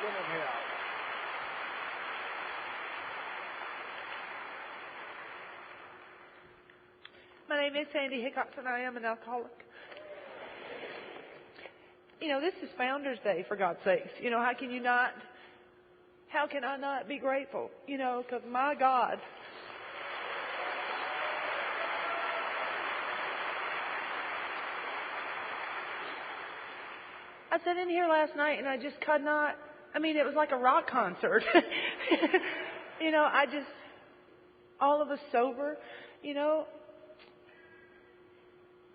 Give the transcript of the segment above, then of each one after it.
Give him hell. My name is Sandy Hickox, and I am an alcoholic. This is Founders Day, for God's sakes. How can I not be grateful? Because my God. I sat in here last night and I just could not, it was like a rock concert. All of us sober,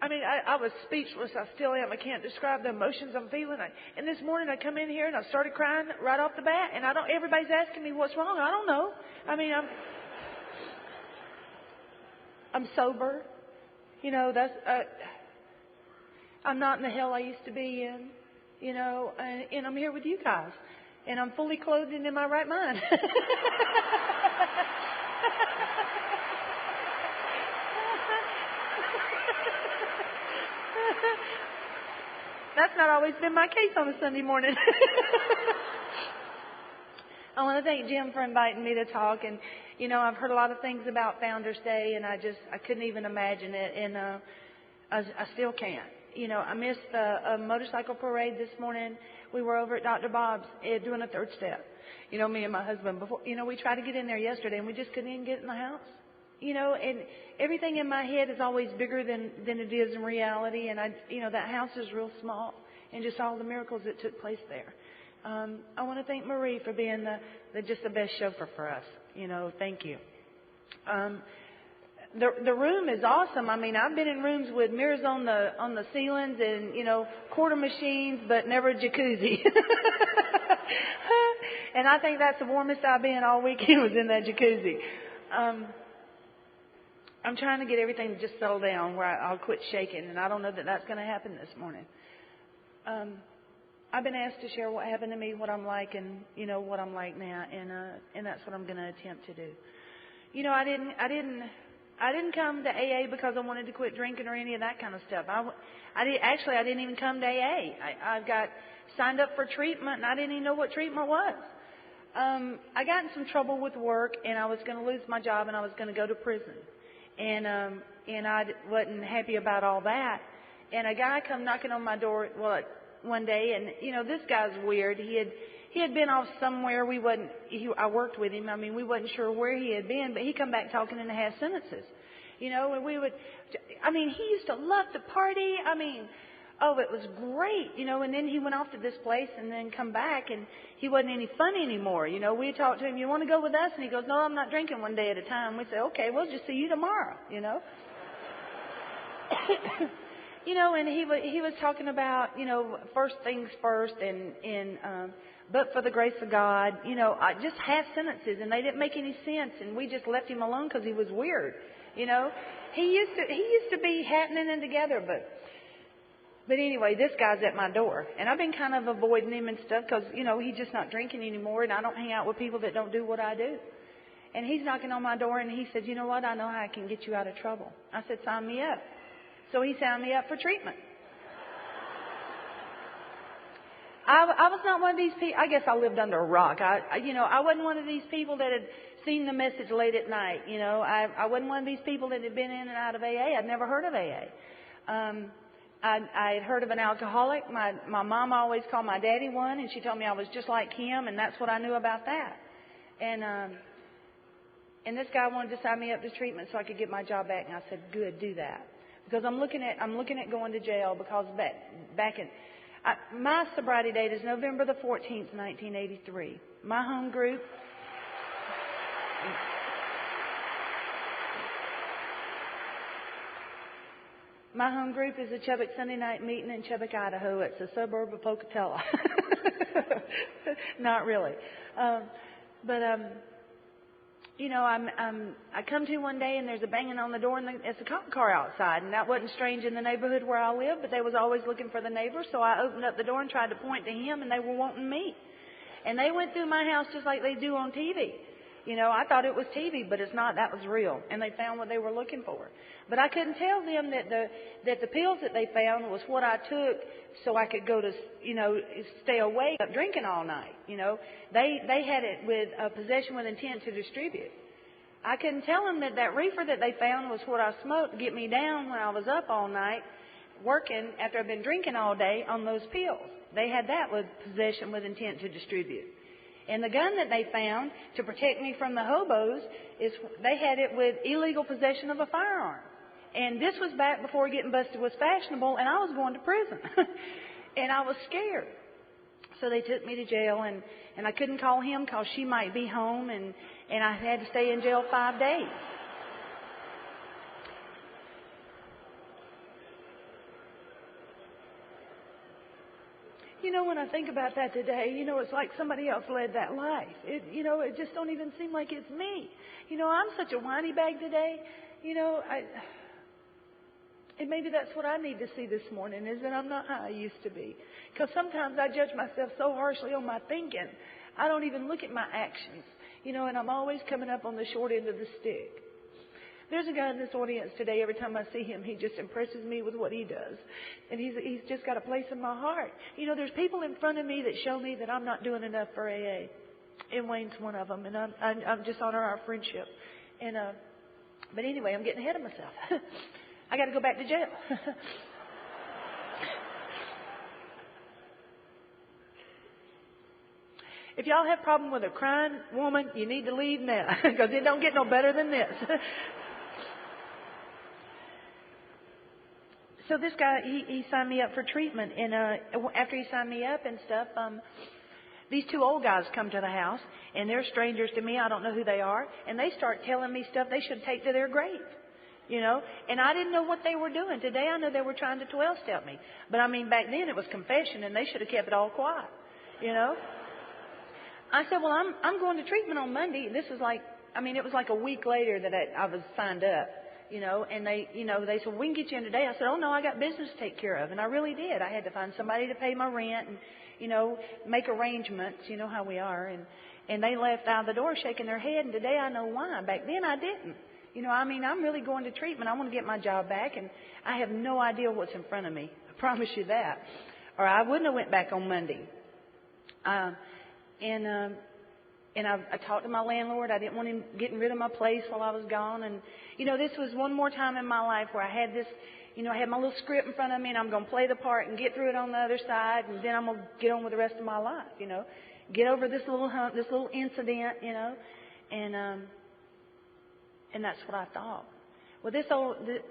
I was speechless. I still am. I can't describe the emotions I'm feeling. And this morning I come in here and I started crying right off the bat. And everybody's asking me what's wrong. I don't know. I'm sober. I'm not in the hell I used to be in. And I'm here with you guys. And I'm fully clothed and in my right mind. That's not always been my case on a Sunday morning. I want to thank Jim for inviting me to talk. And, I've heard a lot of things about Founders Day, and I couldn't even imagine it. And I still can't. I missed the motorcycle parade this morning. We were over at Dr. Bob's doing a third step. Me and my husband, we tried to get in there yesterday, and we just couldn't even get in the house. And everything in my head is always bigger than it is in reality. And that house is real small, and just all the miracles that took place there. I want to thank Marie for being just the best chauffeur for us. Thank you. The room is awesome. I've been in rooms with mirrors on the ceilings and, quarter machines, but never a jacuzzi. And I think that's the warmest I've been all weekend was in that jacuzzi. I'm trying to get everything to just settle down where I'll quit shaking, and I don't know that that's going to happen this morning. I've been asked to share what happened to me, what I'm like, and what I'm like now, and that's what I'm going to attempt to do. I didn't come to AA because I wanted to quit drinking or any of that kind of stuff. I didn't even come to AA. I got signed up for treatment, and I didn't even know what treatment was. I got in some trouble with work, and I was going to lose my job, and I was going to go to prison. And I wasn't happy about all that. And a guy come knocking on my door, one day, and this guy's weird. He had been off somewhere. I worked with him. We wasn't sure where he had been, but he come back talking in half sentences. And he used to love to party. It was great, and then he went off to this place and then come back, and he wasn't any fun anymore. We talked to him, you want to go with us? And he goes, no, I'm not drinking one day at a time. We say, okay, we'll just see you tomorrow, and he was talking about, first things first and but for the grace of God, just half sentences, and they didn't make any sense, and we just left him alone because he was weird, He used to be happening and together, But anyway, this guy's at my door, and I've been kind of avoiding him and stuff because, he's just not drinking anymore, and I don't hang out with people that don't do what I do. And he's knocking on my door, and he said, you know what, I know how I can get you out of trouble. I said, sign me up. So he signed me up for treatment. I was not one of these people. I guess I lived under a rock. I wasn't one of these people that had seen the message late at night. I wasn't one of these people that had been in and out of AA. I'd never heard of AA. I had heard of an alcoholic. My mom always called my daddy one, and she told me I was just like him, and that's what I knew about that. And this guy wanted to sign me up to treatment so I could get my job back, and I said, good, do that. Because I'm looking at going to jail because my sobriety date is November the 14th, 1983. My home group. My home group is a Chubbuck Sunday night meeting in Chubbuck, Idaho. It's a suburb of Pocatello. Not really. I come to one day and there's a banging on the door and it's a cop car outside. And that wasn't strange in the neighborhood where I live, but they was always looking for the neighbor. So I opened up the door and tried to point to him, and they were wanting me. And they went through my house just like they do on TV. I thought it was TV, but it's not. That was real. And they found what they were looking for. But I couldn't tell them that the pills that they found was what I took so I could go to, stay awake, drinking all night. They had it with possession with intent to distribute. I couldn't tell them that reefer that they found was what I smoked to get me down when I was up all night working after I've been drinking all day on those pills. They had that with possession with intent to distribute. And the gun that they found to protect me from the hobos they had it with illegal possession of a firearm. And this was back before getting busted was fashionable, and I was going to prison. And I was scared. So they took me to jail, and I couldn't call him because she might be home, and I had to stay in jail 5 days. When I think about that today, it's like somebody else led that life. It just don't even seem like it's me. I'm such a whiny bag today. And maybe that's what I need to see this morning, is that I'm not how I used to be. Because sometimes I judge myself so harshly on my thinking, I don't even look at my actions. And I'm always coming up on the short end of the stick. There's a guy in this audience today, every time I see him, he just impresses me with what he does. And he's just got a place in my heart. There's people in front of me that show me that I'm not doing enough for AA. And Wayne's one of them. And I'm just honor our friendship. But anyway, I'm getting ahead of myself. I got to go back to jail. If y'all have a problem with a crying woman, you need to leave now. Because it don't get no better than this. So this guy, he signed me up for treatment. And after he signed me up and stuff, these two old guys come to the house. And they're strangers to me. I don't know who they are. And they start telling me stuff they should take to their grave. And I didn't know what they were doing. Today I know they were trying to 12-step me. But back then it was confession, and they should have kept it all quiet. I said, well, I'm going to treatment on Monday. This was it was like a week later that I was signed up, and they said, well, we can get you in today. I said, oh no, I got business to take care of. And I really did. I had to find somebody to pay my rent and, make arrangements, how we are. And they left out the door shaking their head. And today I know why. Back then I didn't. I'm really going to treatment. I want to get my job back, and I have no idea what's in front of me. I promise you that. Or I wouldn't have went back on Monday. And I talked to my landlord. I didn't want him getting rid of my place while I was gone. And, this was one more time in my life where I had this, I had my little script in front of me, and I'm going to play the part and get through it on the other side, and then I'm going to get on with the rest of my life, Get over this little hump, this little incident, and that's what I thought. Well,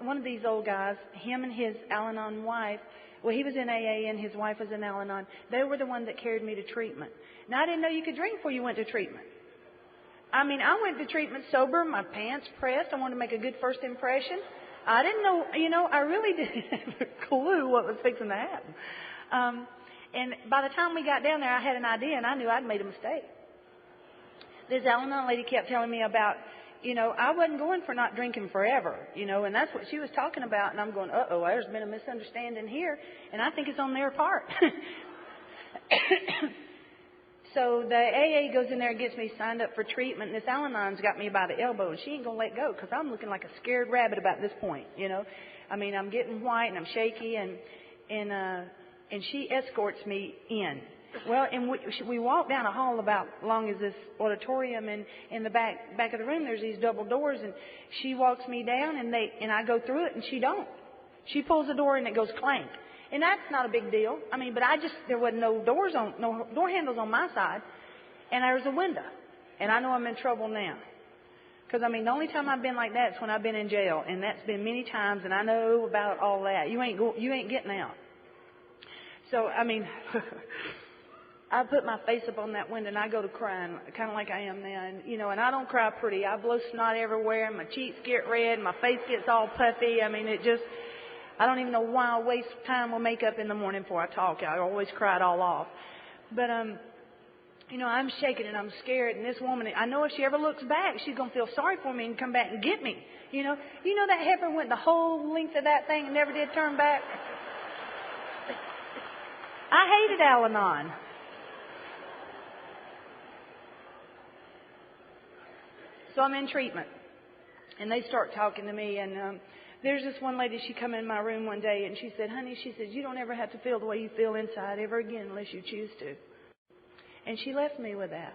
one of these old guys, him and his Al-Anon wife, well, he was in AA and his wife was in Al-Anon. They were the one that carried me to treatment. Now, I didn't know you could drink before you went to treatment. I went to treatment sober, my pants pressed. I wanted to make a good first impression. I didn't know, I really didn't have a clue what was fixing to happen. And by the time we got down there, I had an idea, and I knew I'd made a mistake. This Al-Anon lady kept telling me about, I wasn't going for not drinking forever, and that's what she was talking about. And I'm going, uh-oh, there's been a misunderstanding here, and I think it's on their part. So the AA goes in there and gets me signed up for treatment, and this Al-Anon's got me by the elbow, and she ain't going to let go because I'm looking like a scared rabbit about this point, I'm getting white, and I'm shaky, and she escorts me in. Well, and we walk down a hall about long as this auditorium, and in the back of the room there's these double doors, and she walks me down, and I go through it, and she don't. She pulls the door and it goes clank, and that's not a big deal. But there wasn't no door handles on my side, and there was a window, and I know I'm in trouble now, because the only time I've been like that is when I've been in jail, and that's been many times, and I know about all that. You ain't getting out. So I put my face up on that window and I go to crying, kind of like I am now. And I don't cry pretty. I blow snot everywhere, and my cheeks get red, and my face gets all puffy. I don't even know why I waste time with makeup in the morning before I talk. I always cry it all off. But, I'm shaking and I'm scared. And this woman, I know if she ever looks back, she's going to feel sorry for me and come back and get me. That heifer went the whole length of that thing and never did turn back. I hated Al-Anon. So I'm in treatment, and they start talking to me, and there's this one lady, she come in my room one day, and she said, honey, she says, you don't ever have to feel the way you feel inside ever again unless you choose to. And she left me with that.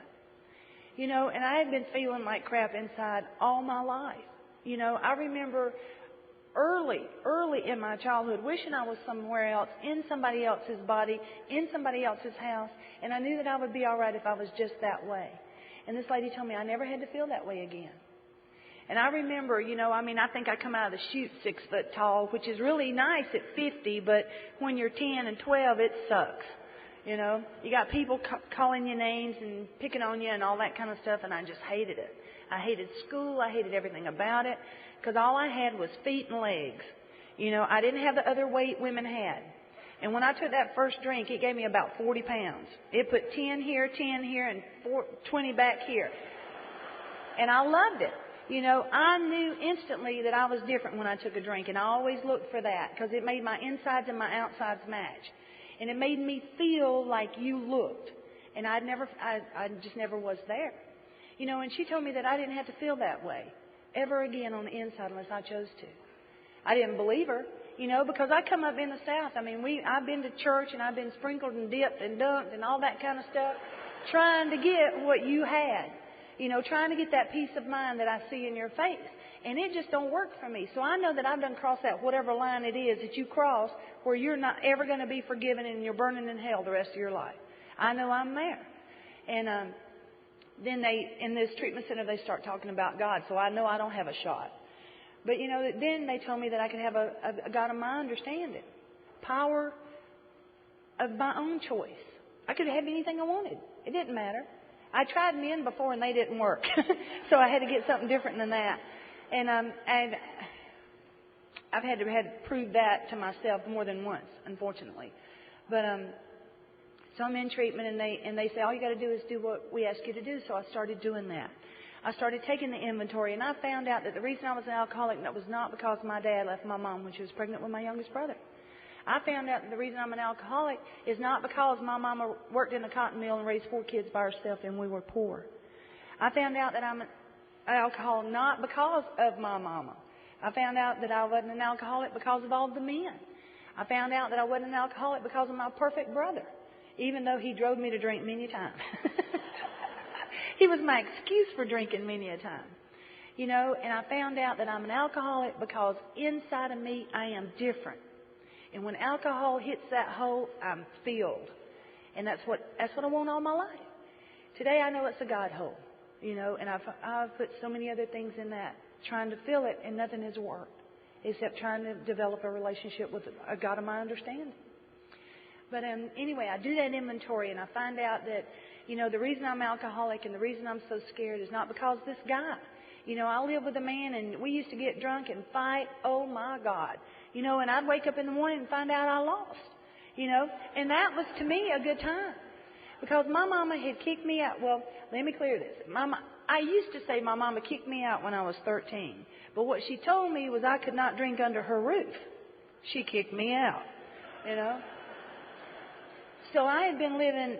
You know, and I had been feeling like crap inside all my life. You know, I remember early in my childhood wishing I was somewhere else, in somebody else's body, in somebody else's house, and I knew that I would be all right if I was just that way. And this lady told me I never had to feel that way again. And I remember, you know, I think I come out of the chute 6 foot tall, which is really nice at 50, but when you're 10 and 12, it sucks. You know, you got people calling you names and picking on you and all that kind of stuff, and I just hated it. I hated school. I hated everything about it because all I had was feet and legs. You know, I didn't have the other weight women had. And when I took that first drink, it gave me about 40 pounds. It put 10 here, and 20 back here. And I loved it. You know, I knew instantly that I was different when I took a drink, and I always looked for that because it made my insides and my outsides match. And it made me feel like you looked. And I just never was there. You know, and she told me that I didn't have to feel that way ever again on the inside unless I chose to. I didn't believe her, you know, because I come up in the South. I mean, I've been to church and I've been sprinkled and dipped and dunked and all that kind of stuff, trying to get what you had. You know, trying to get that peace of mind that I see in your face. And it just don't work for me. So I know that I've done crossed that whatever line it is that you cross where you're not ever going to be forgiven and you're burning in hell the rest of your life. I know I'm there. And then in this treatment center, they start talking about God. So I know I don't have a shot. But, you know, then they told me that I could have a God of my understanding. Power of my own choice. I could have anything I wanted. It didn't matter. I tried men before and they didn't work. So I had to get something different than that. And I've had to prove that to myself more than once, unfortunately. But so I'm in treatment, and they say all you got to do is do what we ask you to do. So I started doing that. I started taking the inventory, and I found out that the reason I was an alcoholic, that was not because my dad left my mom when she was pregnant with my youngest brother. I found out that the reason I'm an alcoholic is not because my mama worked in a cotton mill and raised 4 kids by herself and we were poor. I found out that I'm an alcoholic not because of my mama. I found out that I wasn't an alcoholic because of all the men. I found out that I wasn't an alcoholic because of my perfect brother, even though he drove me to drink many times. He was my excuse for drinking many a time. You know, and I found out that I'm an alcoholic because inside of me I am different. And when alcohol hits that hole, I'm filled. And that's what I want all my life. Today I know it's a God hole, you know, and I've put so many other things in that, trying to fill it, and nothing has worked except trying to develop a relationship with a God of my understanding. But anyway, I do that inventory, and I find out that, you know, the reason I'm alcoholic and the reason I'm so scared is not because of this guy. You know, I live with a man, and we used to get drunk and fight. Oh, my God. You know, and I'd wake up in the morning and find out I lost, you know. And that was, to me, a good time. Because my mama had kicked me out. Well, let me clear this. I used to say my mama kicked me out when I was 13. But what she told me was I could not drink under her roof. She kicked me out, you know. So I had been living...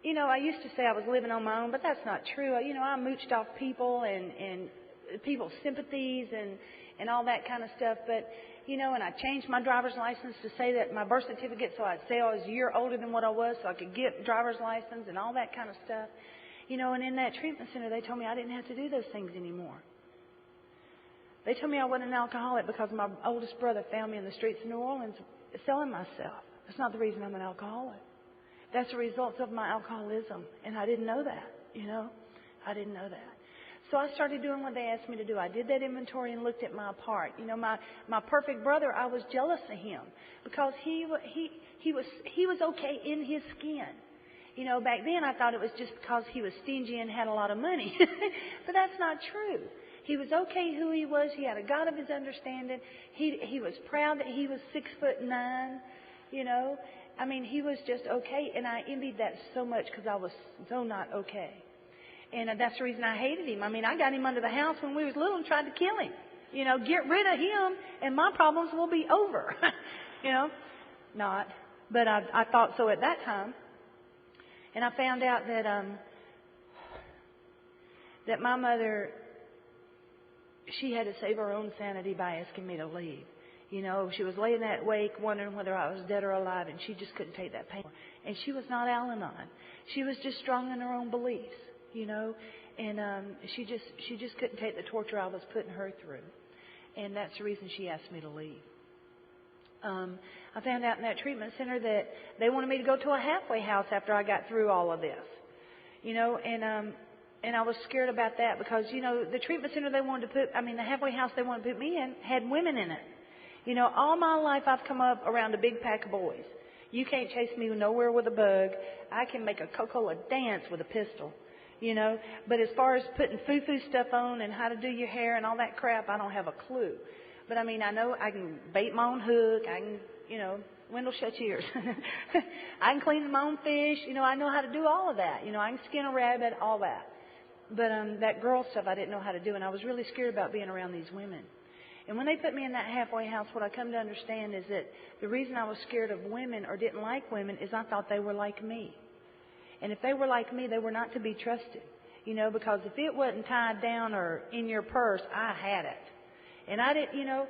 You know, I used to say I was living on my own, but that's not true. You know, I mooched off people and people's sympathies and all that kind of stuff. But, you know, and I changed my driver's license to say that my birth certificate, so I'd say I was a year older than what I was so I could get driver's license and all that kind of stuff. You know, and in that treatment center, they told me I didn't have to do those things anymore. They told me I wasn't an alcoholic because my oldest brother found me in the streets of New Orleans selling myself. That's not the reason I'm an alcoholic. That's the result of my alcoholism, and I didn't know that, you know. I didn't know that. So I started doing what they asked me to do. I did that inventory and looked at my part. You know, my perfect brother, I was jealous of him because he was okay in his skin. You know, back then I thought it was just because he was stingy and had a lot of money. But that's not true. He was okay who he was. He had a God of his understanding. He was proud that he was 6'9", you know. I mean, he was just okay, and I envied that so much because I was so not okay. And that's the reason I hated him. I mean, I got him under the house when we was little and tried to kill him. You know, get rid of him, and my problems will be over. You know, not. But I thought so at that time. And I found out that that my mother, she had to save her own sanity by asking me to leave. You know, she was laying that wake wondering whether I was dead or alive, and she just couldn't take that pain. And she was not Al-Anon. She was just strong in her own beliefs, you know. And she just couldn't take the torture I was putting her through. And that's the reason she asked me to leave. I found out in that treatment center that they wanted me to go to a halfway house after I got through all of this. You know, and I was scared about that because, you know, the treatment center the halfway house they wanted to put me in had women in it. You know, all my life I've come up around a big pack of boys. You can't chase me nowhere with a bug. I can make a Coca-Cola dance with a pistol, you know. But as far as putting foo-foo stuff on and how to do your hair and all that crap, I don't have a clue. But, I mean, I know I can bait my own hook. I can, you know, Wendell, shut your ears. I can clean my own fish. You know, I know how to do all of that. You know, I can skin a rabbit, all that. But that girl stuff I didn't know how to do, and I was really scared about being around these women. And when they put me in that halfway house, what I come to understand is that the reason I was scared of women or didn't like women is I thought they were like me. And if they were like me, they were not to be trusted. You know, because if it wasn't tied down or in your purse, I had it. And I didn't, you know,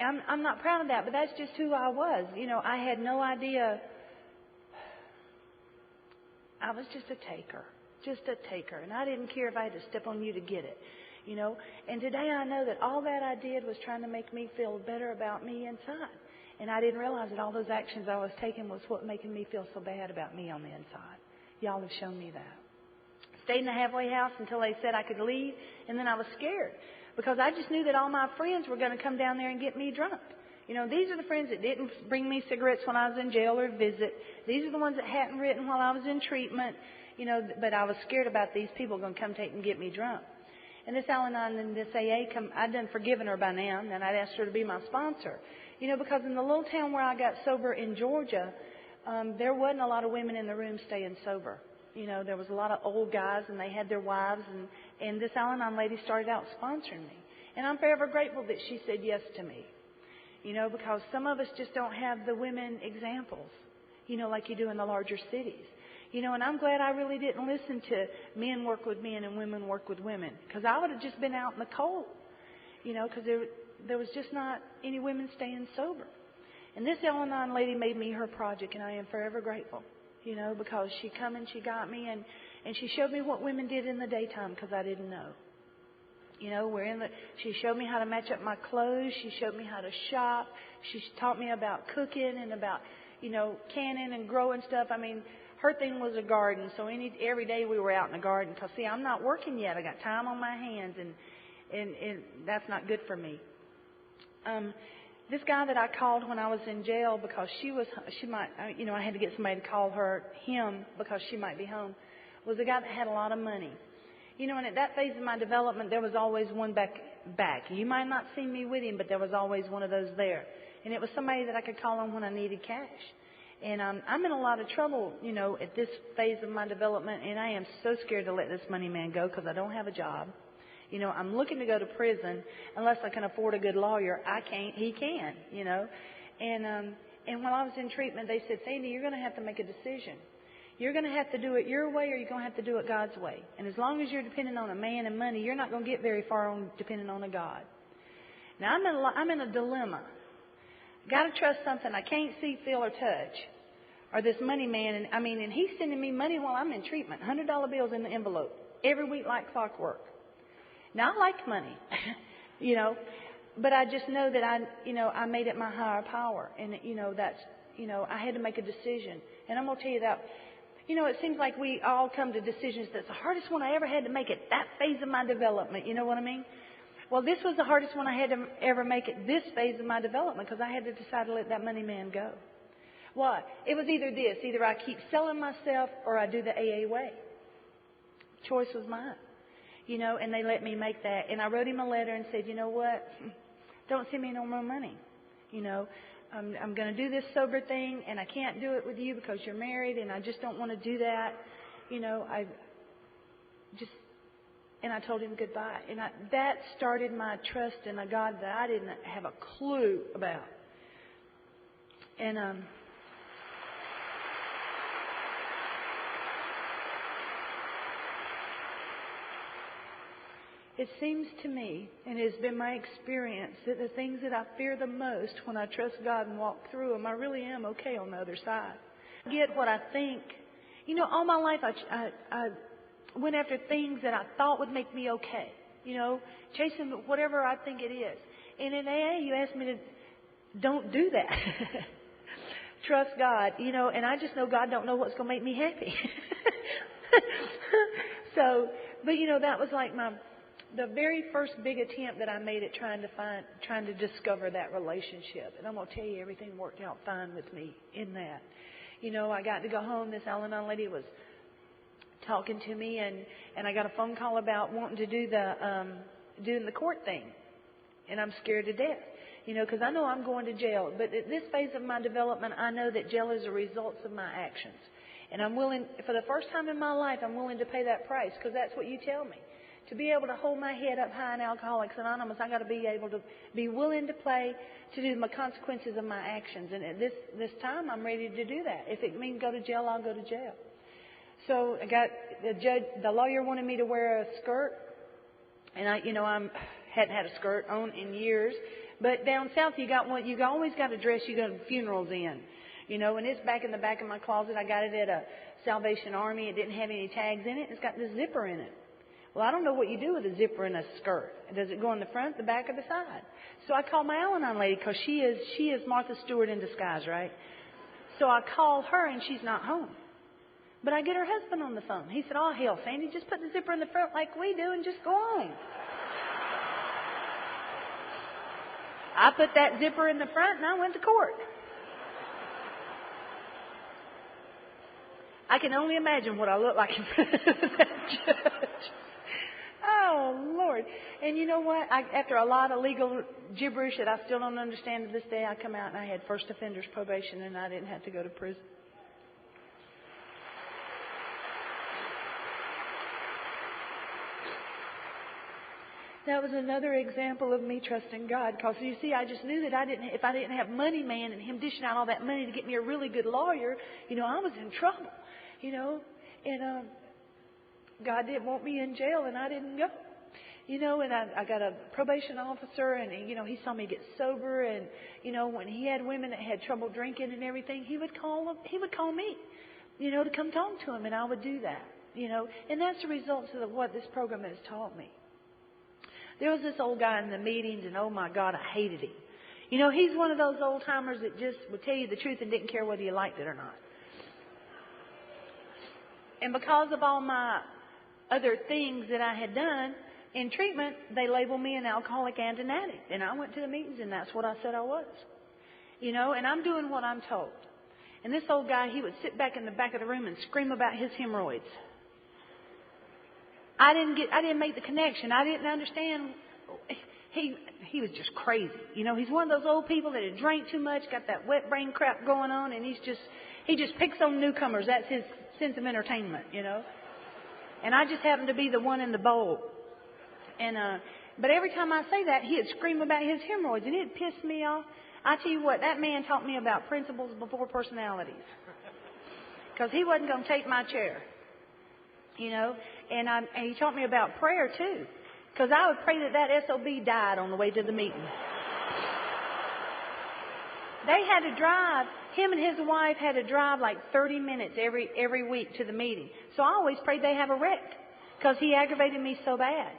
I'm not proud of that, but that's just who I was. You know, I had no idea. I was just a taker. And I didn't care if I had to step on you to get it. You know, and today I know that all that I did was trying to make me feel better about me inside. And I didn't realize that all those actions I was taking was what making me feel so bad about me on the inside. Y'all have shown me that. Stayed in the halfway house until they said I could leave, and then I was scared because I just knew that all my friends were going to come down there and get me drunk. You know, these are the friends that didn't bring me cigarettes when I was in jail or visit. These are the ones that hadn't written while I was in treatment. You know, but I was scared about these people going to come take and get me drunk. And this Al-Anon and this AA, I'd done forgiven her by now, and I'd asked her to be my sponsor. You know, because in the little town where I got sober in Georgia, there wasn't a lot of women in the room staying sober. You know, there was a lot of old guys, and they had their wives, and this Al-Anon lady started out sponsoring me. And I'm forever grateful that she said yes to me. You know, because some of us just don't have the women examples, you know, like you do in the larger cities. You know, and I'm glad I really didn't listen to men work with men and women work with women, because I would have just been out in the cold, you know, because there was just not any women staying sober. And this Al-Anon lady made me her project, and I am forever grateful, you know, because she come and she got me, and she showed me what women did in the daytime because I didn't know. You know, she showed me how to match up my clothes. She showed me how to shop. She taught me about cooking and about, you know, canning and growing stuff. I mean, her thing was a garden, so every day we were out in the garden. Because, see, I'm not working yet. I got time on my hands, and that's not good for me. This guy that I called when I was in jail because she might, you know, I had to get somebody to call him because she might be home, was a guy that had a lot of money. You know, and at that phase of my development, there was always one back. You might not see me with him, but there was always one of those there. And it was somebody that I could call on when I needed cash. And I'm in a lot of trouble, you know, at this phase of my development, and I am so scared to let this money man go because I don't have a job. You know, I'm looking to go to prison unless I can afford a good lawyer. I can't. He can, you know. And while I was in treatment, they said, Sandy, you're going to have to make a decision. You're going to have to do it your way, or you're going to have to do it God's way. And as long as you're depending on a man and money, you're not going to get very far on depending on a God. Now, I'm in a dilemma. Got to trust something I can't see, feel, or touch, or this money man. And he's sending me money while I'm in treatment, $100 bills in the envelope every week like clockwork. Now, I like money, you know, but I just know that I made it my higher power, and you know I had to make a decision. And I'm going to tell you that, you know, it seems like we all come to decisions that's the hardest one I ever had to make at that phase of my development. You know what I mean? Well, this was the hardest one I had to ever make at this phase of my development because I had to decide to let that money man go. Why? It was either I keep selling myself or I do the AA way. Choice was mine. You know, and they let me make that. And I wrote him a letter and said, you know what? Don't send me no more money. You know, I'm going to do this sober thing, and I can't do it with you because you're married, and I just don't want to do that. You know, I told him goodbye. And that started my trust in a God that I didn't have a clue about. And It seems to me, and it has been my experience, that the things that I fear the most, when I trust God and walk through them, I really am okay on the other side. I get what I think. You know, all my life I went after things that I thought would make me okay. You know, chasing whatever I think it is. And in AA, you asked me to don't do that. Trust God, you know, and I just know God don't know what's going to make me happy. So, but you know, that was like the very first big attempt that I made at trying to discover that relationship. And I'm going to tell you, everything worked out fine with me in that. You know, I got to go home. This Al-Anon lady was talking to me, and I got a phone call about wanting to do doing the court thing. And I'm scared to death, you know, because I know I'm going to jail. But at this phase of my development, I know that jail is a result of my actions. And I'm willing, for the first time in my life, I'm willing to pay that price, because that's what you tell me. To be able to hold my head up high in Alcoholics Anonymous, I got to be able to be willing to do the consequences of my actions. And at this time, I'm ready to do that. If it means go to jail, I'll go to jail. So I got the lawyer wanted me to wear a skirt, and I hadn't had a skirt on in years. But down south, you always got a dress you go to funerals in, you know. And it's back in the back of my closet. I got it at a Salvation Army. It didn't have any tags in it. It's got the zipper in it. Well, I don't know what you do with a zipper in a skirt. Does it go in the front, the back, or the side? So I called my Al-Anon lady, because she is Martha Stewart in disguise, right? So I called her, and she's not home. But I get her husband on the phone. He said, "Oh, hell, Sandy, just put the zipper in the front like we do and just go on." I put that zipper in the front, and I went to court. I can only imagine what I look like in front of that judge. Oh, Lord. And you know what? After a lot of legal gibberish that I still don't understand to this day, I come out and I had first offender's probation, and I didn't have to go to prison. That was another example of me trusting God. Because, you see, I just knew that if I didn't have Money Man and him dishing out all that money to get me a really good lawyer, you know, I was in trouble, you know. And God didn't want me in jail, and I didn't go. You know, and I got a probation officer, and, you know, he saw me get sober. And, you know, when he had women that had trouble drinking and everything, he would call me, you know, to come talk to him, and I would do that, you know. And that's the result of what this program has taught me. There was this old guy in the meetings, and oh my God, I hated him. You know, he's one of those old timers that just would tell you the truth and didn't care whether you liked it or not. And because of all my other things that I had done in treatment, they labeled me an alcoholic and an addict. And I went to the meetings, and that's what I said I was. You know, and I'm doing what I'm told. And this old guy, he would sit back in the back of the room and scream about his hemorrhoids. I didn't make the connection. I didn't understand. He was just crazy. You know, he's one of those old people that had drank too much, got that wet brain crap going on, and he just picks on newcomers. That's his sense of entertainment, you know. And I just happened to be the one in the bowl. And but every time I say that, he'd scream about his hemorrhoids, and it'd piss me off. I tell you what, that man taught me about principles before personalities, because he wasn't going to take my chair. You know, and he taught me about prayer too, because I would pray that SOB died on the way to the meeting. They had to drive, him and his wife had to drive like 30 minutes every week to the meeting. So I always prayed they have a wreck, because he aggravated me so bad.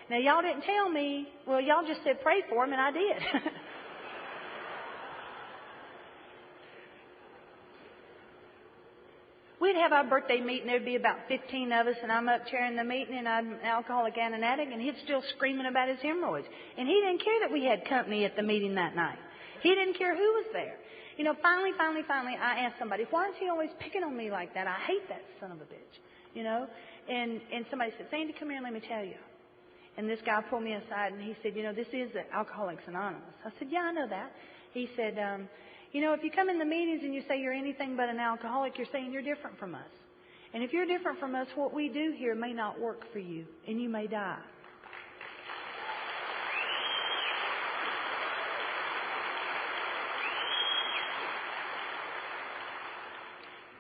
Now, y'all didn't tell me. Well, y'all just said pray for him, and I did. We'd have our birthday meeting. There'd be about 15 of us, and I'm up chairing the meeting, and I'm an alcoholic and an addict, and he's still screaming about his hemorrhoids. And he didn't care that we had company at the meeting that night. He didn't care who was there. You know, finally, I asked somebody, why is he always picking on me like that? I hate that son of a bitch, you know. And somebody said, Sandy, come here and let me tell you. And this guy pulled me aside, and he said, you know, this is the Alcoholics Anonymous. I said, yeah, I know that. He said, you know, if you come in the meetings and you say you're anything but an alcoholic, you're saying you're different from us. And if you're different from us, what we do here may not work for you, and you may die.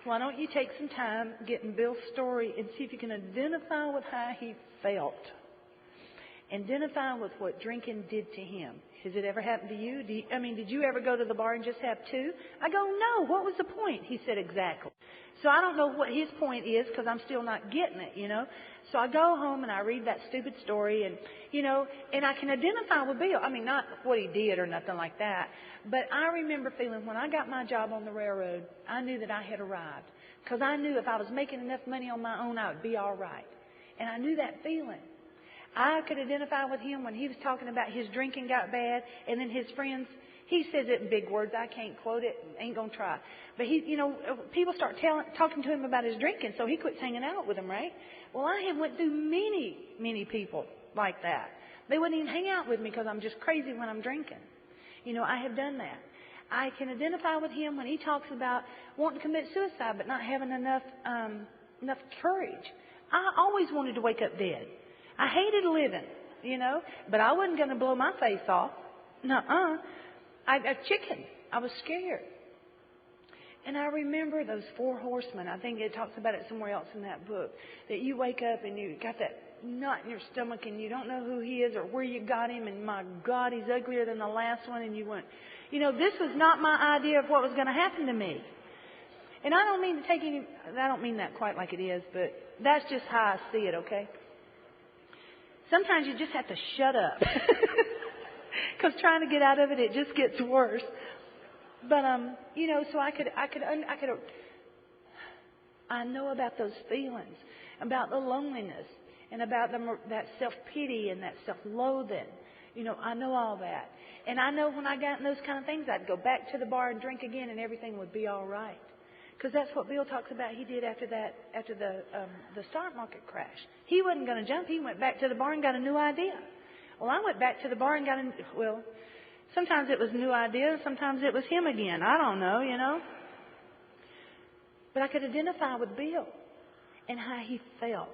Why don't you take some time getting Bill's story and see if you can identify with how he felt. identifying with what drinking did to him. Has it ever happened to you? Did you ever go to the bar and just have two? I go, no, what was the point? He said, exactly. So I don't know what his point is because I'm still not getting it, So I go home and I read that stupid story and, and I can identify with Bill. Not what he did or nothing like that. But I remember feeling when I got my job on the railroad, I knew that I had arrived. Because I knew if I was making enough money on my own, I would be all right. And I knew that feeling. I could identify with him when he was talking about his drinking got bad and then his friends. He says it in big words. I can't quote it. Ain't going to try. But people start talking to him about his drinking, so he quits hanging out with them, right? Well, I have went through many, many people like that. They wouldn't even hang out with me because I'm just crazy when I'm drinking. I have done that. I can identify with him when he talks about wanting to commit suicide but not having enough courage. I always wanted to wake up dead. I hated living, but I wasn't going to blow my face off. Nuh-uh. I chickened. I was scared. And I remember those 4 horsemen. I think it talks about it somewhere else in that book. That you wake up and you got that knot in your stomach and you don't know who he is or where you got him. And my God, he's uglier than the last one. And you went, this was not my idea of what was going to happen to me. And I don't mean to I don't mean that quite like it is, but that's just how I see it, okay? Sometimes you just have to shut up. Because trying to get out of it, it just gets worse. But, so I know about those feelings, about the loneliness, and about that self-pity and that self-loathing. I know all that. And I know when I got in those kind of things, I'd go back to the bar and drink again and everything would be all right. Because that's what Bill talks about he did after the stock market crash. He wasn't going to jump. He went back to the bar and got a new idea. Well, I went back to the bar and sometimes it was a new idea. Sometimes it was him again. I don't know, But I could identify with Bill and how he felt.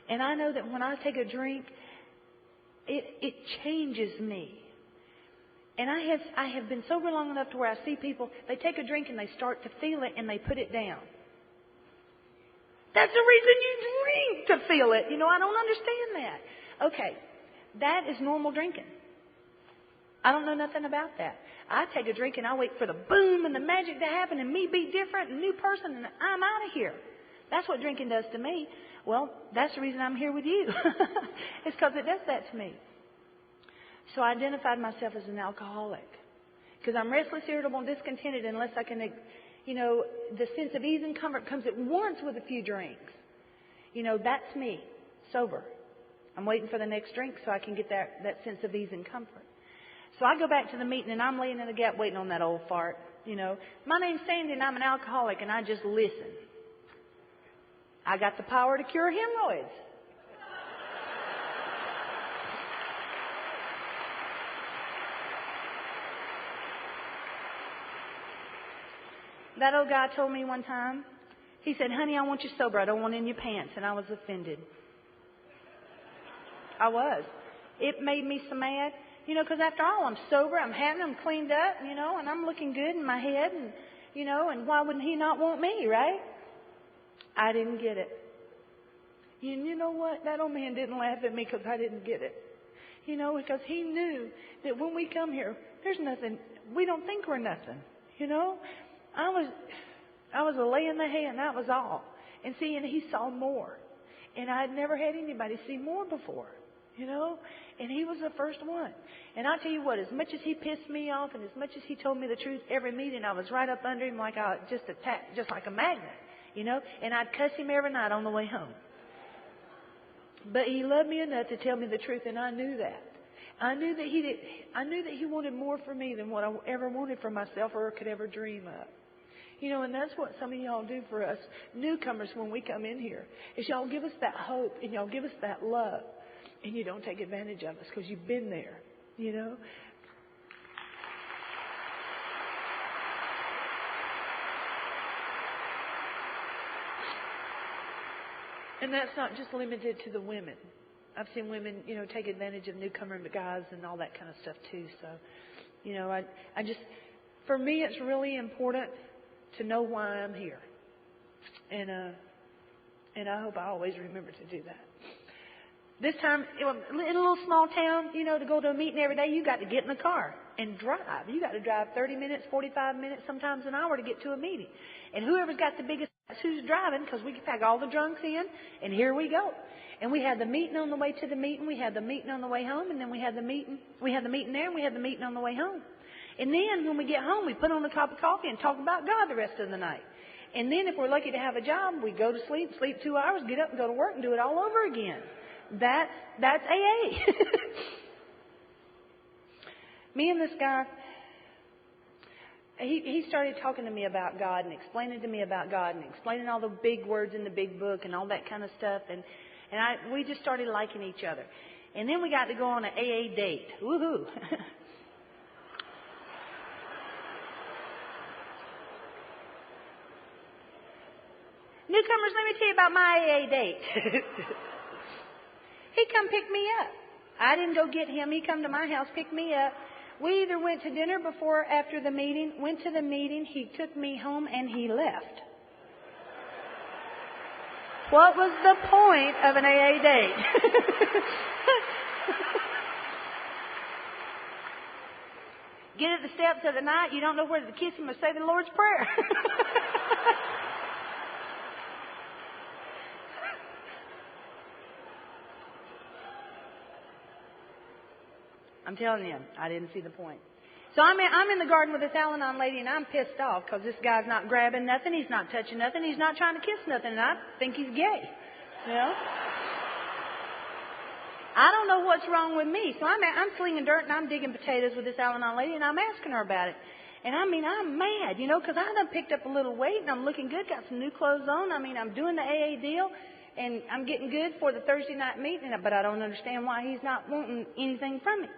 And I know that when I take a drink, it changes me. And I have been sober long enough to where I see people, they take a drink and they start to feel it and they put it down. That's the reason you drink, to feel it. I don't understand that. Okay, that is normal drinking. I don't know nothing about that. I take a drink and I wait for the boom and the magic to happen and me be different, a new person, and I'm out of here. That's what drinking does to me. Well, that's the reason I'm here with you. It's because it does that to me. So I identified myself as an alcoholic because I'm restless, irritable, and discontented unless I can, the sense of ease and comfort comes at once with a few drinks. That's me, sober. I'm waiting for the next drink so I can get that sense of ease and comfort. So I go back to the meeting and I'm laying in the gap waiting on that old fart. My name's Sandy and I'm an alcoholic and I just listen. I got the power to cure hemorrhoids. That old guy told me one time, he said, honey, I want you sober. I don't want it in your pants. And I was offended. I was. It made me so mad. Because after all, I'm sober. I'm happy. I'm cleaned up, and I'm looking good in my head. And, and why wouldn't he not want me, right? I didn't get it. And you know what? That old man didn't laugh at me because I didn't get it. Because he knew that when we come here, there's nothing. We don't think we're nothing, I was a lay in the hay, and that was all. And he saw more. And I had never had anybody see more before, And he was the first one. And I tell you what, as much as he pissed me off and as much as he told me the truth every meeting, I was right up under him like I just attacked, just like a magnet, And I'd cuss him every night on the way home. But he loved me enough to tell me the truth, and I knew that. I knew that he wanted more for me than what I ever wanted for myself or could ever dream of. And that's what some of y'all do for us newcomers when we come in here, is y'all give us that hope and y'all give us that love, and you don't take advantage of us because you've been there, And that's not just limited to the women. I've seen women, take advantage of newcomer guys and all that kind of stuff too. So, I just, for me, it's really important to know why I'm here. And I hope I always remember to do that. This time, in a little small town, to go to a meeting every day, you got to get in the car and drive. You got to drive 30 minutes, 45 minutes, sometimes an hour to get to a meeting. And whoever's got the biggest, that's who's driving, because we can pack all the drunks in, and here we go. And we had the meeting on the way to the meeting, we had the meeting on the way home, and then we had the meeting there, and we had the meeting on the way home. And then when we get home, we put on a cup of coffee and talk about God the rest of the night. And then if we're lucky to have a job, we go to sleep 2 hours, get up and go to work and do it all over again. That's AA. Me and this guy, he started talking to me about God and explaining to me about God and explaining all the big words in the big book and all that kind of stuff. And we just started liking each other. And then we got to go on an AA date. Woohoo! Newcomers, let me tell you about my AA date. He come pick me up. I didn't go get him. He come to my house, picked me up. We either went to dinner before or after the meeting, went to the meeting, he took me home, and he left. What was the point of an AA date? Get at the steps of the night, you don't know whether to kiss him or say the Lord's Prayer. I'm telling you, I didn't see the point. So I'm in the garden with this Al-Anon lady, and I'm pissed off because this guy's not grabbing nothing, he's not touching nothing, he's not trying to kiss nothing, and I think he's gay. I don't know what's wrong with me. So I'm slinging dirt and I'm digging potatoes with this Al-Anon lady, and I'm asking her about it. And I'm mad, because I done picked up a little weight and I'm looking good, got some new clothes on. I'm doing the AA deal, and I'm getting good for the Thursday night meeting, but I don't understand why he's not wanting anything from me.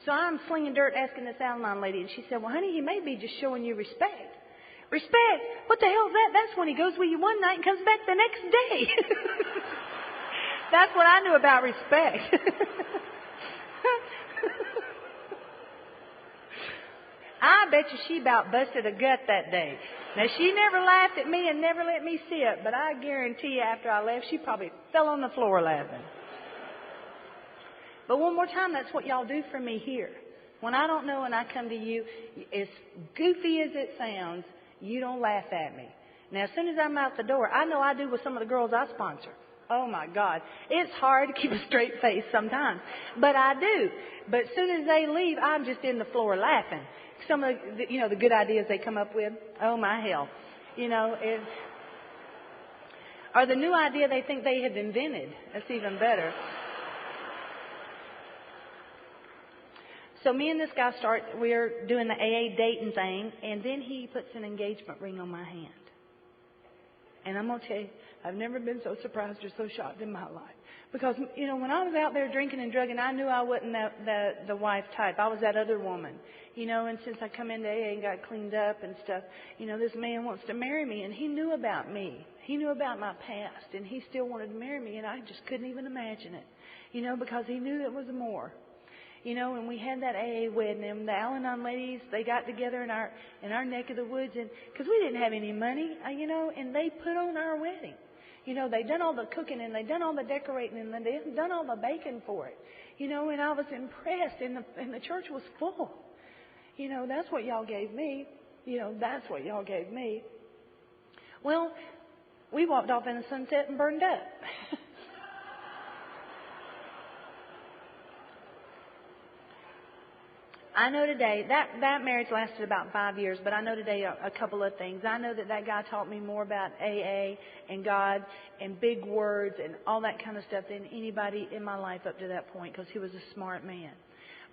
So I'm slinging dirt asking this Al-Anon lady, and she said, well, honey, he may be just showing you respect. Respect? What the hell's that? That's when he goes with you one night and comes back the next day. That's what I knew about respect. I bet you she about busted a gut that day. Now, she never laughed at me and never let me see it, but I guarantee you after I left, she probably fell on the floor laughing. But one more time, that's what y'all do for me here. When I don't know and I come to you, as goofy as it sounds, you don't laugh at me. Now, as soon as I'm out the door, I know I do with some of the girls I sponsor. Oh, my God. It's hard to keep a straight face sometimes. But I do. But as soon as they leave, I'm just in the floor laughing. Some of the good ideas they come up with. Oh, my hell. Or the new idea they think they have invented. That's even better. So me and this guy we're doing the AA dating thing, and then he puts an engagement ring on my hand. And I'm going to tell you, I've never been so surprised or so shocked in my life. Because, when I was out there drinking and drugging, I knew I wasn't the wife type. I was that other woman. And since I come into AA and got cleaned up and stuff, this man wants to marry me, and he knew about me. He knew about my past, and he still wanted to marry me, and I just couldn't even imagine it, because he knew there was more. And we had that AA wedding, and the Al-Anon ladies, they got together in our neck of the woods, and because we didn't have any money, and they put on our wedding. They done all the cooking, and they done all the decorating, and they done all the baking for it. And I was impressed, and the church was full. That's what y'all gave me. That's what y'all gave me. Well, we walked off in the sunset and burned up. I know today, that marriage lasted about 5 years, but I know today a couple of things. I know that guy taught me more about AA and God and big words and all that kind of stuff than anybody in my life up to that point, because he was a smart man.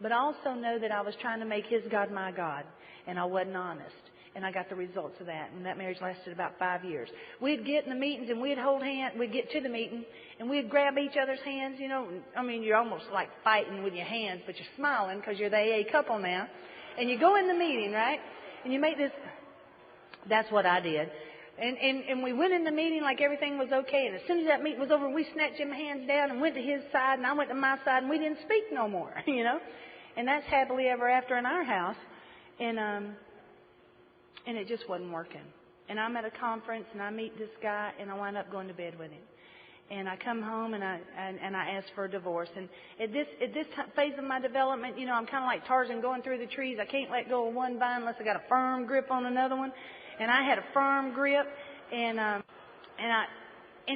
But I also know that I was trying to make his God my God, and I wasn't honest. And I got the results of that. And that marriage lasted about 5 years. We'd get in the meetings and we'd hold hands. We'd get to the meeting and we'd grab each other's hands. You're almost like fighting with your hands, but you're smiling because you're the AA couple now. And you go in the meeting, right? And you make this. That's what I did. And we went in the meeting like everything was okay. And as soon as that meeting was over, we snatched him hands down and went to his side, and I went to my side, and we didn't speak no more. And that's happily ever after in our house. And it just wasn't working. And I'm at a conference, and I meet this guy, and I wind up going to bed with him. And I come home and I ask for a divorce. And at this phase of my development, you know, I'm kind of like Tarzan going through the trees. I can't let go of one vine unless I got a firm grip on another one. And I had a firm grip. And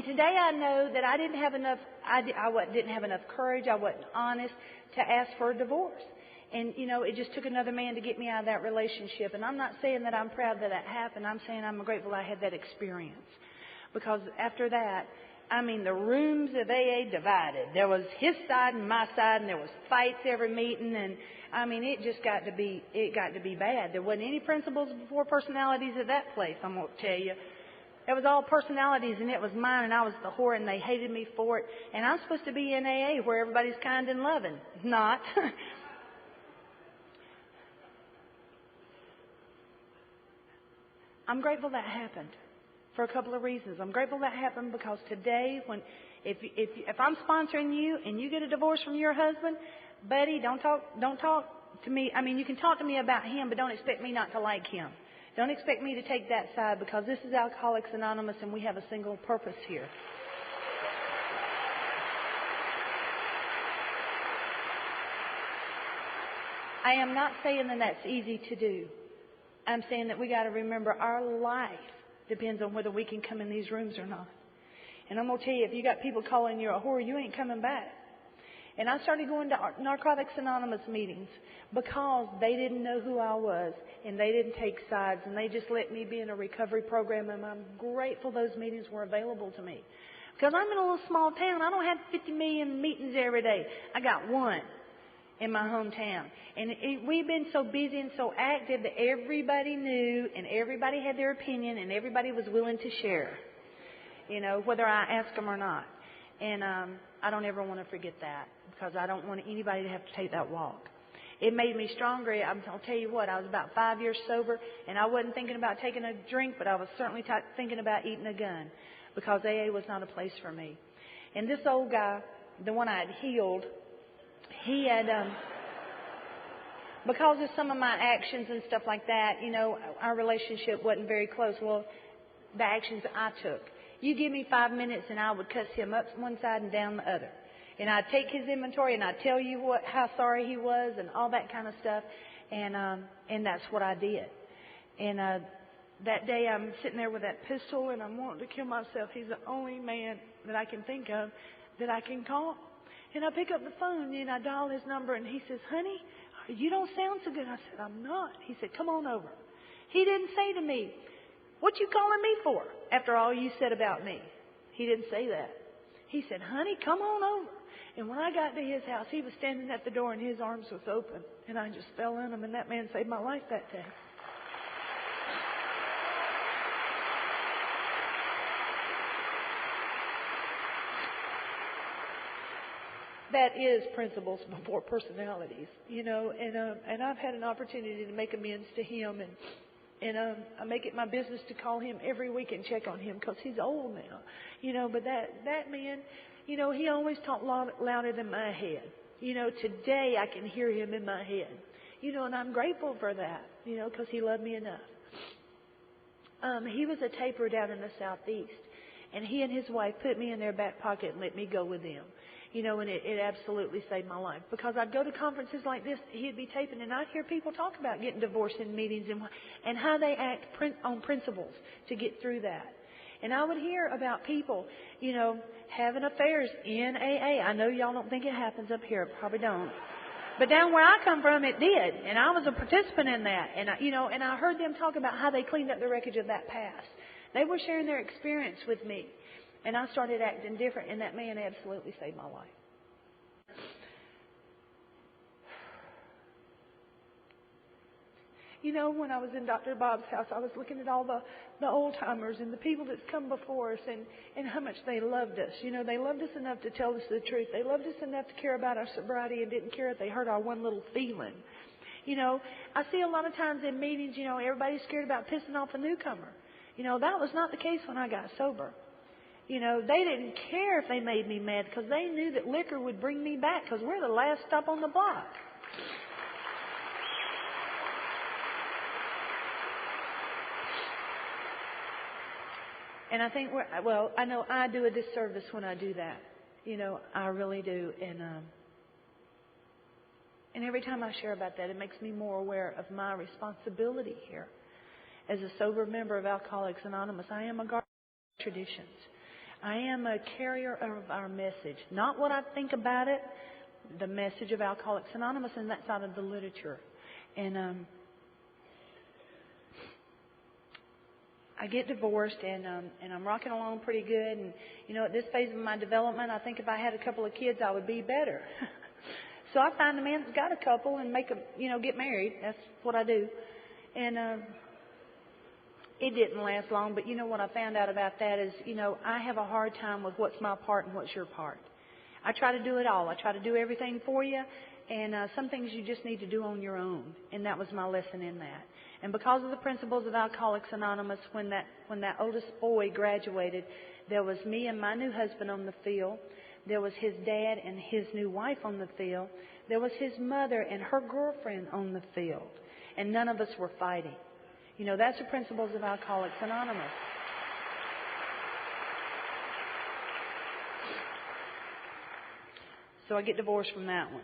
today I know that I didn't have enough. I didn't have enough courage. I wasn't honest to ask for a divorce. And, you know, it just took another man to get me out of that relationship. And I'm not saying that I'm proud that happened. I'm saying I'm grateful I had that experience. Because after that, I mean, the rooms of AA divided. There was his side and my side, and there was fights every meeting. And, I mean, it got to be bad. There wasn't any principles before personalities at that place, I'm going to tell you. It was all personalities, and it was mine, and I was the whore, and they hated me for it. And I'm supposed to be in AA where everybody's kind and loving. Not. I'm grateful that happened for a couple of reasons. I'm grateful that happened because today, if I'm sponsoring you and you get a divorce from your husband, buddy, don't talk to me. I mean, you can talk to me about him, but don't expect me not to like him. Don't expect me to take that side, because this is Alcoholics Anonymous and we have a single purpose here. I am not saying that that's easy to do. I'm saying that we got to remember our life depends on whether we can come in these rooms or not. And I'm going to tell you, if you got people calling you a whore, you ain't coming back. And I started going to Narcotics Anonymous meetings because they didn't know who I was and they didn't take sides, and they just let me be in a recovery program, and I'm grateful those meetings were available to me. Because I'm in a little small town. I don't have 50 million meetings every day. I got one in my hometown. And we've been so busy and so active that everybody knew and everybody had their opinion and everybody was willing to share, you know, whether I asked them or not. And I don't ever want to forget that, because I don't want anybody to have to take that walk. It made me stronger. I'll tell you what, I was about 5 years sober, and I wasn't thinking about taking a drink, but I was certainly thinking about eating a gun, because AA was not a place for me. And this old guy, the one I had healed, he had, because of some of my actions and stuff like that, you know, our relationship wasn't very close. Well, the actions I took. You give me 5 minutes and I would cuss him up one side and down the other. And I'd take his inventory and I'd tell you how sorry he was and all that kind of stuff. And that's what I did. And that day I'm sitting there with that pistol and I'm wanting to kill myself. He's the only man that I can think of that I can call. And I pick up the phone and I dial his number, and he says, "Honey, you don't sound so good." I said, "I'm not." He said, "Come on over." He didn't say to me, "What you calling me for after all you said about me?" He didn't say that. He said, "Honey, come on over." And when I got to his house, he was standing at the door and his arms was open. And I just fell in him, and that man saved my life that day. That is principles before personalities, you know, and I've had an opportunity to make amends to him, and I make it my business to call him every week and check on him, because he's old now, you know. But that man, you know, he always talked louder than my head. You know, today I can hear him in my head, you know, and I'm grateful for that, you know, because he loved me enough. He was a taper down in the southeast, and he and his wife put me in their back pocket and let me go with them. You know, and it absolutely saved my life, because I'd go to conferences like this, he'd be taping, and I'd hear people talk about getting divorced in meetings and how they act on principles to get through that. And I would hear about people, you know, having affairs in AA. I know y'all don't think it happens up here. Probably don't. But down where I come from, it did. And I was a participant in that. And, and I heard them talk about how they cleaned up the wreckage of that past. They were sharing their experience with me. And I started acting different, and that man absolutely saved my life. You know, when I was in Dr. Bob's house, I was looking at all the old-timers and the people that's come before us, and how much they loved us. You know, they loved us enough to tell us the truth. They loved us enough to care about our sobriety and didn't care if they hurt our one little feeling. You know, I see a lot of times in meetings, you know, everybody's scared about pissing off a newcomer. You know, that was not the case when I got sober. You know, they didn't care if they made me mad, because they knew that liquor would bring me back, because we're the last stop on the block. And I think I know I do a disservice when I do that. I really do. And every time I share about that, it makes me more aware of my responsibility here. As a sober member of Alcoholics Anonymous, I am a guardian of traditions. I am a carrier of our message. Not what I think about it, the message of Alcoholics Anonymous, and that's out of the literature. And I get divorced, and I'm rocking along pretty good. And, at this phase of my development, I think if I had a couple of kids, I would be better. So I find a man that's got a couple and make them, get married. That's what I do. And it didn't last long, but what I found out about that is, I have a hard time with what's my part and what's your part. I try to do it all. I try to do everything for you, and some things you just need to do on your own. And that was my lesson in that. And because of the principles of Alcoholics Anonymous, when that oldest boy graduated, there was me and my new husband on the field. There was his dad and his new wife on the field. There was his mother and her girlfriend on the field. And none of us were fighting. That's the principles of Alcoholics Anonymous. So I get divorced from that one.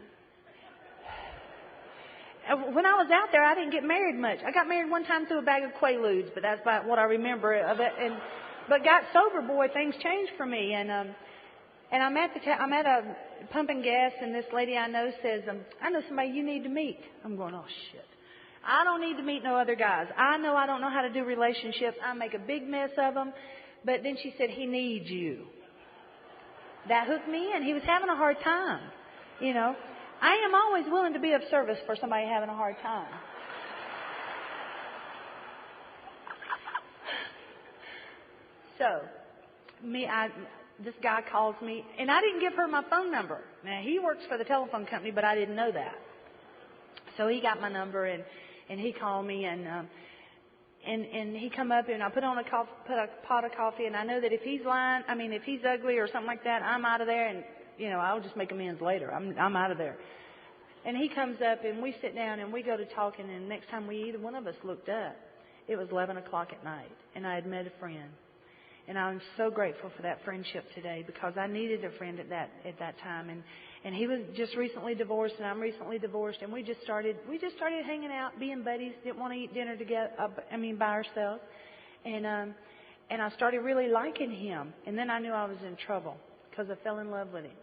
When I was out there, I didn't get married much. I got married one time through a bag of Quaaludes, but that's about what I remember of it. But got sober, boy, things changed for me. And I'm at a pumping gas, and this lady I know says, "I know somebody you need to meet." I'm going, "Oh shit! I don't need to meet no other guys. I know I don't know how to do relationships. I make a big mess of them." But then she said, "He needs you." That hooked me in. He was having a hard time, I am always willing to be of service for somebody having a hard time. So, this guy calls me, and I didn't give her my phone number. Now, he works for the telephone company, but I didn't know that. So he got my number, and he called me, and he come up, and I put a pot of coffee, and I know that if he's lying, if he's ugly or something like that, I'm out of there, and I'll just make amends later. I'm out of there. And he comes up, and we sit down, and we go to talking, and next time either one of us looked up, it was 11 o'clock at night, and I had met a friend. And I'm so grateful for that friendship today, because I needed a friend at that time. And he was just recently divorced, and I'm recently divorced, and we just started hanging out, being buddies. Didn't want to eat dinner together, by ourselves. And I started really liking him. And then I knew I was in trouble because I fell in love with him.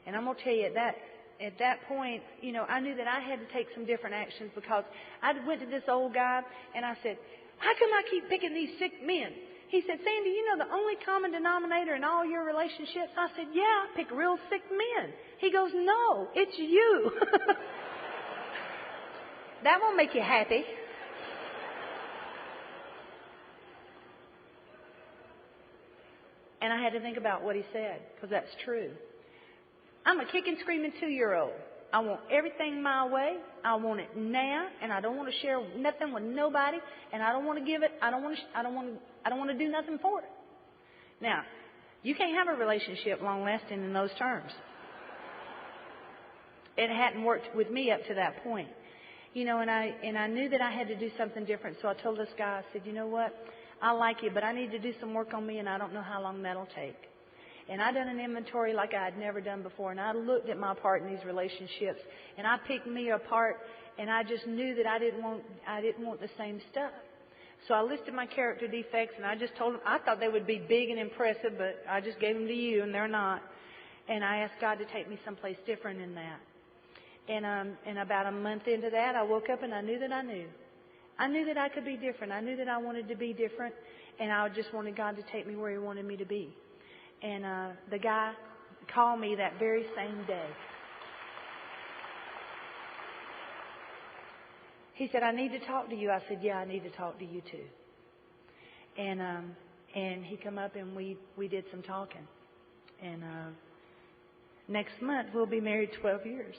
And I'm gonna tell you at that point, I knew that I had to take some different actions, because I went to this old guy and I said, "How come I keep picking these sick men?" He said, "Sandy, the only common denominator in all your relationships?" I said, "Yeah, I pick real sick men." He goes, "No, it's you." That won't make you happy. And I had to think about what he said, because that's true. I'm a kicking, screaming 2-year-old. I want everything my way. I want it now, and I don't want to share nothing with nobody, and I don't want to give it. I don't want to do nothing for it. Now, you can't have a relationship long lasting in those terms. It hadn't worked with me up to that point, and I knew that I had to do something different. So I told this guy, I said, "You know what? I like you, but I need to do some work on me, and I don't know how long that'll take." And I done an inventory like I had never done before, and I looked at my part in these relationships, and I picked me apart, and I just knew that I didn't want the same stuff. So I listed my character defects, and I just told them, I thought they would be big and impressive, but I just gave them to you, and they're not. And I asked God to take me someplace different in that. And about a month into that, I woke up and I knew that I knew. I knew that I could be different. I knew that I wanted to be different, and I just wanted God to take me where He wanted me to be. And the guy called me that very same day. He said, "I need to talk to you." I said, "Yeah, I need to talk to you too." And he come up and we did some talking. And next month we'll be married 12 years.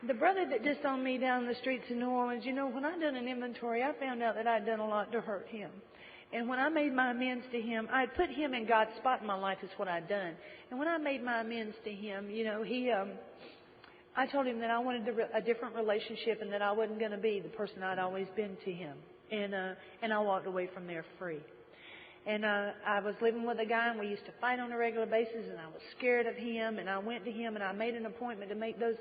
The brother that disowned me down the streets of New Orleans, when I done an inventory, I found out that I'd done a lot to hurt him. And when I made my amends to him, I put him in God's spot in my life is what I'd done. And when I made my amends to him, I told him that I wanted a different relationship and that I wasn't going to be the person I'd always been to him. And I walked away from there free. And I was living with a guy, and we used to fight on a regular basis, and I was scared of him. And I went to him, and I made an appointment to make those.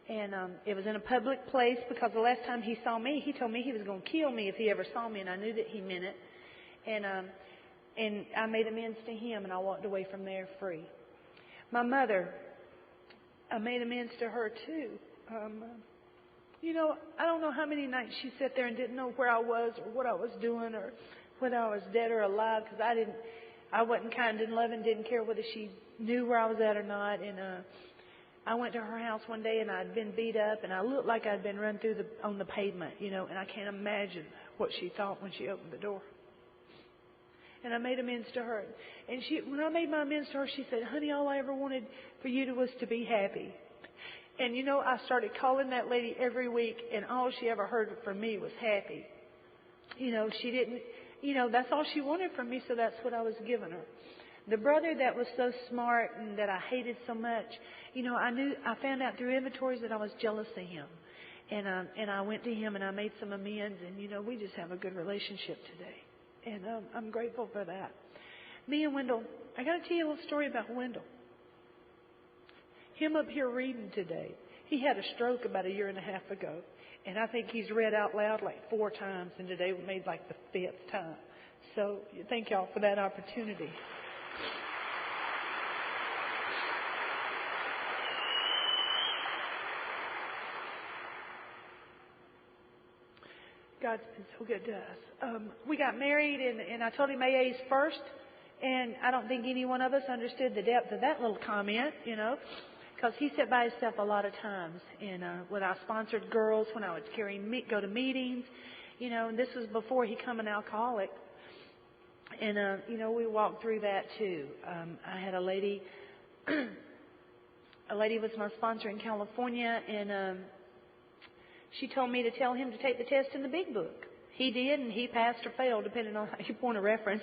And it was in a public place because the last time he saw me, he told me he was going to kill me if he ever saw me, and I knew that he meant it. And I made amends to him, and I walked away from there free. My mother, I made amends to her too. I don't know how many nights she sat there and didn't know where I was or what I was doing or whether I was dead or alive, because I wasn't kind and loving, didn't care whether she knew where I was at or not. And I went to her house one day, and I'd been beat up, and I looked like I'd been run through on the pavement, and I can't imagine what she thought when she opened the door. And I made amends to her. And when I made my amends to her, she said, "Honey, all I ever wanted for you was to be happy." And, I started calling that lady every week, and all she ever heard from me was happy. She didn't, that's all she wanted from me, so that's what I was giving her. The brother that was so smart and that I hated so much, I found out through inventories that I was jealous of him. And I went to him and I made some amends, and, we just have a good relationship today. And I'm grateful for that. Me and Wendell, I got to tell you a little story about Wendell. Him up here reading today. He had a stroke about 1.5 years ago. And I think he's read out loud like 4 times. And today we made like the 5th time. So thank y'all for that opportunity. God's been so good to us. We got married, and I told him AA's first. And I don't think any one of us understood the depth of that little comment, because he sat by himself a lot of times. And when I sponsored girls, when I would go to meetings, and this was before he became an alcoholic. And, we walked through that too. I had a lady was my sponsor in California, and she told me to tell him to take the test in the big book. He did, and he passed or failed, depending on how you point a reference.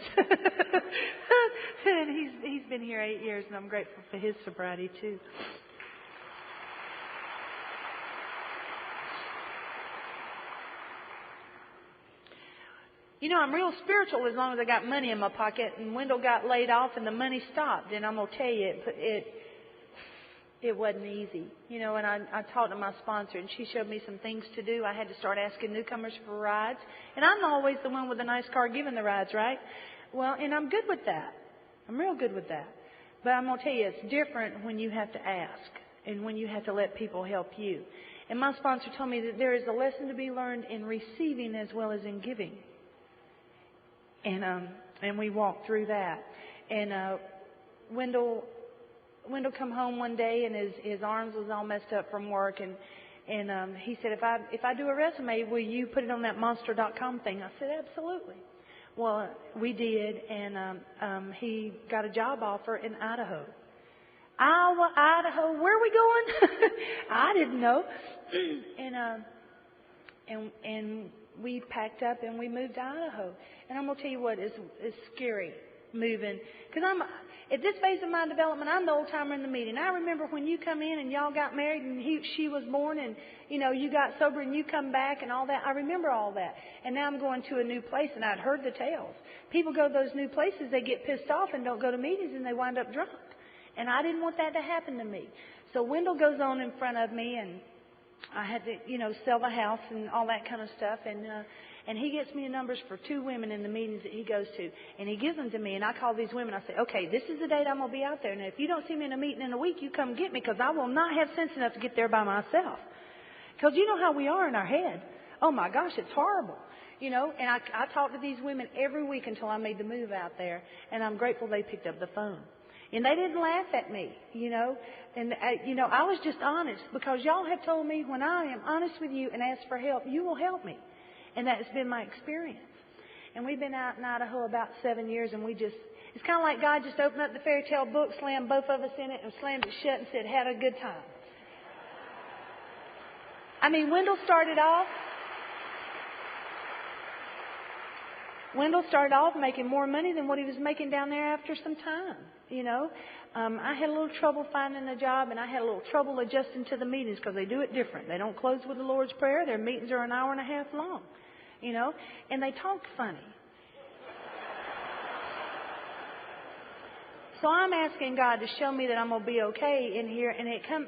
And he's been here 8 years, and I'm grateful for his sobriety too. I'm real spiritual as long as I got money in my pocket. And Wendell got laid off, and the money stopped. And I'm gonna tell you, it wasn't easy, And I talked to my sponsor, and she showed me some things to do. I had to start asking newcomers for rides, and I'm always the one with a nice car giving the rides, right? Well, and I'm good with that. I'm real good with that. But I'm gonna tell you, it's different when you have to ask and when you have to let people help you. And my sponsor told me that there is a lesson to be learned in receiving as well as in giving. And we walked through that. And Wendell come home one day, and his arms was all messed up from work, and he said, if I do a resume, will you put it on that monster.com thing? I said, absolutely. Well, we did, and he got a job offer in Idaho. Idaho, where are we going? I didn't know. And we packed up and we moved to Idaho. And I'm going to tell you what is scary moving. Because at this phase of my development, I'm the old timer in the meeting. I remember when you come in and y'all got married and she was born and, you got sober and you come back and all that. I remember all that. And now I'm going to a new place, and I'd heard the tales. People go to those new places, they get pissed off and don't go to meetings, and they wind up drunk. And I didn't want that to happen to me. So Wendell goes on in front of me, and I had to, sell the house and all that kind of stuff. And he gets me numbers for 2 women in the meetings that he goes to. And he gives them to me, and I call these women. I say, okay, this is the date I'm going to be out there. Now, if you don't see me in a meeting in a week, you come get me, because I will not have sense enough to get there by myself. Because you know how we are in our head. Oh, my gosh, it's horrible. And I talked to these women every week until I made the move out there. And I'm grateful they picked up the phone. And they didn't laugh at me, And, I was just honest, because y'all have told me when I am honest with you and ask for help, you will help me. And that has been my experience. And we've been out in Idaho about 7 years, and it's kind of like God just opened up the fairy tale book, slammed both of us in it, and slammed it shut and said, had a good time. Wendell started off. Wendell started off making more money than what he was making down there after some time, you know. I had a little trouble finding a job, and I had a little trouble adjusting to the meetings because they do it different. They don't close with the Lord's Prayer. Their meetings are an hour and a half long, you know, and they talk funny. So I'm asking God to show me that I'm going to be okay in here, and it come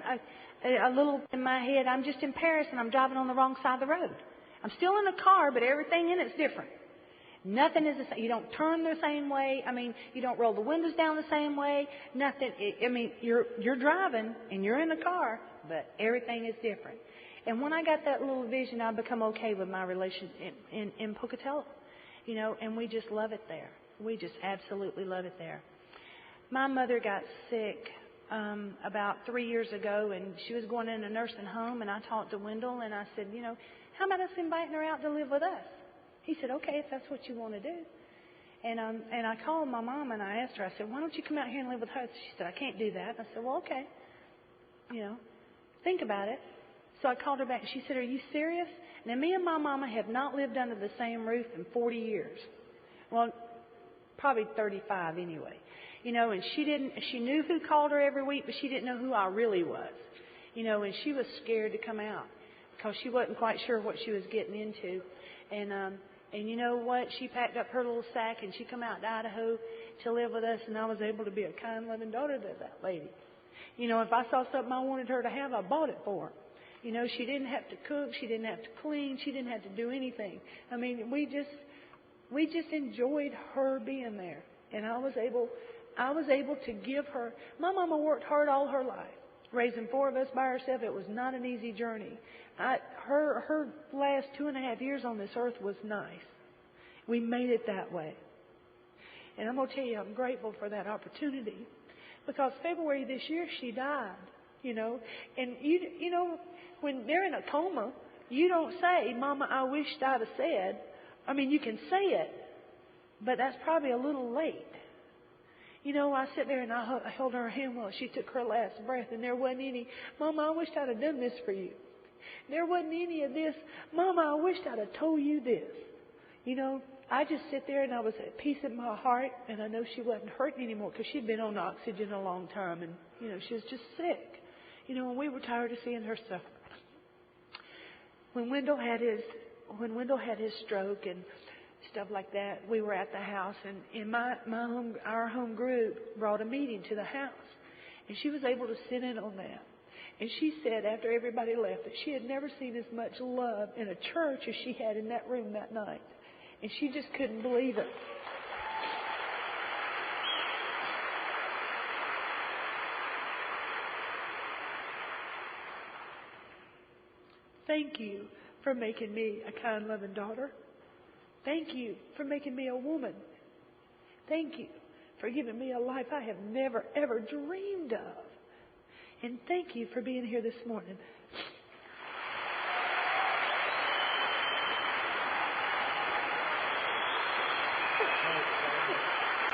a little in my head. I'm just in Paris, and I'm driving on the wrong side of the road. I'm still in a car, but everything in it's different. Nothing is the same. You don't turn the same way. I mean, you don't roll the windows down the same way. Nothing. I mean, you're driving and you're in the car, but everything is different. And when I got that little vision, I become okay with my relation in Pocatello, you know, and we just love it there. We just absolutely love it there. My mother got sick about 3 years ago, and she was going in a nursing home, and I talked to Wendell, and I said, you know, how about us inviting her out to live with us? He said, okay, if that's what you want to do. And I called my mom, and I asked her, I said, why don't you come out here and live with her? She said, I can't do that. I said, well, okay. You know, think about it. So I called her back. She said, are you serious? Now, me and my mama have not lived under the same roof in 40 years. Well, probably 35 anyway. You know, and she knew who called her every week, but she didn't know who I really was. You know, and she was scared to come out because she wasn't quite sure what she was getting into. And you know what? She packed up her little sack and she come out to Idaho to live with us, and I was able to be a kind, loving daughter to that lady. You know, if I saw something I wanted her to have, I bought it for her. You know, she didn't have to cook, she didn't have to clean, she didn't have to do anything. I mean, we just enjoyed her being there, and I was able to give her. My mama worked hard all her life, raising 4 of us by herself. It was not an easy journey. Her last 2.5 years on this earth was nice. We made it that way. And I'm going to tell you, I'm grateful for that opportunity. Because February this year, she died, you know. And, you know, when they're in a coma, you don't say, Mama, I wished I'd have said. I mean, you can say it, but that's probably a little late. You know, I sit there and I held her hand while she took her last breath, and there wasn't any, Mama, I wished I'd have done this for you. There wasn't any of this, Mama, I wished I'd have told you this. You know, I just sit there and I was at peace in my heart, and I know she wasn't hurting anymore because she'd been on oxygen a long time, and, you know, she was just sick. You know, and we were tired of seeing her suffer. When Wendell had his stroke and stuff like that, we were at the house, and our home group brought a meeting to the house, and she was able to sit in on that. And she said after everybody left that she had never seen as much love in a church as she had in that room that night. And she just couldn't believe it. Thank you for making me a kind, loving daughter. Thank you for making me a woman. Thank you for giving me a life I have never, ever dreamed of. And thank you for being here this morning.